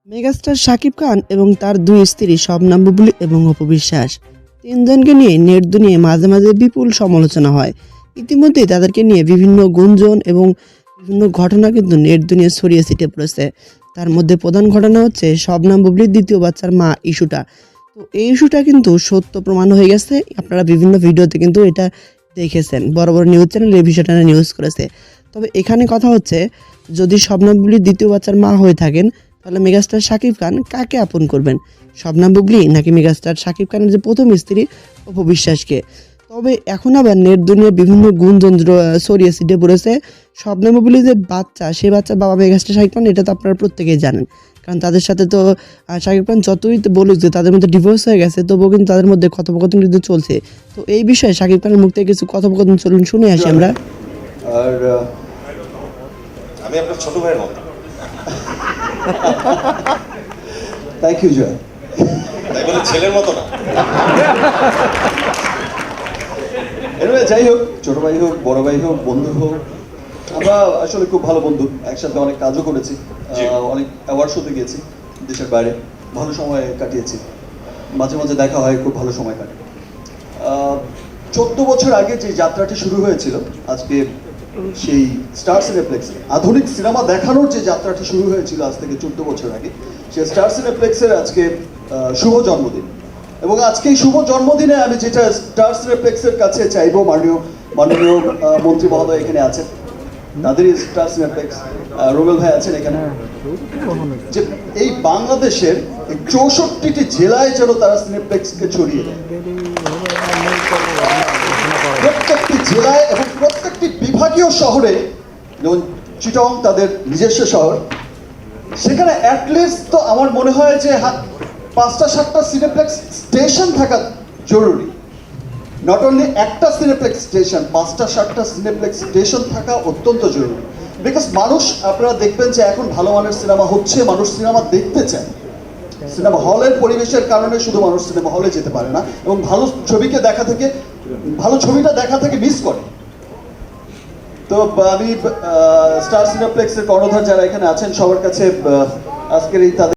Megastar Shakib Khan এবং তার দুই স্ত্রী শবনম বুবলী এবং অপু বিশ্বাস তিনজনকে নিয়ে নেট দুনিয়ায় মাঝে মাঝে বিপুল সমালোচনা হয়। ইতিমধ্যেই তাদেরকে নিয়ে বিভিন্ন গুঞ্জন এবং বিভিন্ন ঘটনা কিন্তু নেট দুনিয়ায় ছড়িয়ে ছিটিয়ে পড়েছে। তার মধ্যে প্রধান ঘটনা হচ্ছে শবনম বুবলীর দ্বিতীয় বাচ্চার মা ইস্যুটা। তো এই ইস্যুটা কিন্তু সত্য প্রমাণ হয়ে গেছে। আপনারা বিভিন্ন ভিডিওতে কিন্তু এটা দেখেছেন, বড় বড় নিউজ চ্যানেল এই বিষয়টা নিউজ করেছে। তবে এখানে কথা হচ্ছে, যদি শবনম বুবলীর দ্বিতীয় বাচ্চার মা হয়ে থাকেন তাহলে মেগাস্টার শাকিব খান কাকে আপন করবেন, শবনম বুবলী নাকি মেগাস্টার শাকিব খানের যে প্রথম স্ত্রী অপু বিশ্বাসকে? তবে এখন আবার নেট দুনিয়ায় বিভিন্ন গুঞ্জন ছড়িয়ে ছিটিয়ে পড়েছে। শবনম বুবলীর যে বাচ্চা, সে বাচ্চার বাবা মেগাস্টার শাকিব খান, এটা তো আপনারা প্রত্যেকেই জানেন। কারণ তাদের সাথে তো শাকিব খান যতই তো বলুক যে তাদের মধ্যে ডিভোর্স হয়ে গেছে, তবুও কিন্তু তাদের মধ্যে কথোপকথন কিন্তু চলছে। তো এই বিষয়ে শাকিব খানের মুখ থেকে কিছু কথোপকথন চলুন শুনে আসি আমরা। আর আমি আপনার ছোট ভাইয়ের মতো। থ্যাংক ইউ জয়। তাই বলে ছেলের মতো না। এনিওয়ে, যাই হোক, ছোট ভাই হোক, বড় ভাই হোক, বন্ধু হোক, আমরা আসলে খুব ভালো বন্ধু। একসাথে অনেক কাজও করেছি, অনেক অ্যাওয়ার্ড শোতে গিয়েছি দেশের বাইরে, ভালো সময় কাটিয়েছি। মাঝে মাঝে দেখা হয়, খুব ভালো সময় কাটে। 14 বছর আগে যে যাত্রাটি শুরু হয়েছিল, আজকে সেই স্টার সিনেপ্লেক্সে আধুনিক সিনেমা দেখানোর যে যাত্রাটি শুরু হয়েছিল আজ থেকে 14 বছর আগে, সেই স্টার সিনেপ্লেক্সের আজকে শুভ জন্মদিন। এবং আজকে এই শুভ জন্মদিনে আমি যেটা স্টার সিনেপ্লেক্সের কাছে চাইবো, মাননীয় মন্ত্রী মহোদয় এখানে আছেন, তাদেরই স্টার সিনেপ্লেক্স, রুবেল ভাই আছেন এখানে, যে এই বাংলাদেশের 64টি জেলায় যেন তারা সিনেপ্লেক্সকে ছড়িয়ে দেয়, প্রত্যেকটি জেলায় এবং প্রত্যেকটি বিভাগীয় শহরে, যেমন চিটং তাদের নিজস্ব শহর, সেখানে অ্যাটলিস্ট তো আমার মনে হয় যে 5টা-7টা সিনেপ্লেক্স স্টেশন থাকা জরুরি। নট অনলি একটা সিনেপ্লেক্স স্টেশন, 5টা-7টা সিনেপ্লেক্স স্টেশন থাকা অত্যন্ত জরুরি। বিকজ মানুষ, আপনারা দেখবেন যে এখন ভালো মানের সিনেমা হচ্ছে, মানুষ সিনেমা দেখতে চায়। সিনেমা হলের পরিবেশের কারণে শুধু মানুষ সিনেমা হলে যেতে পারে না এবং ভালো ছবিটা দেখা থেকে মিস করে। তো আমি স্টার সিনেপ্লেক্সের কর্ণধার যারা এখানে আছেন সবার কাছে আজকের এই তাদের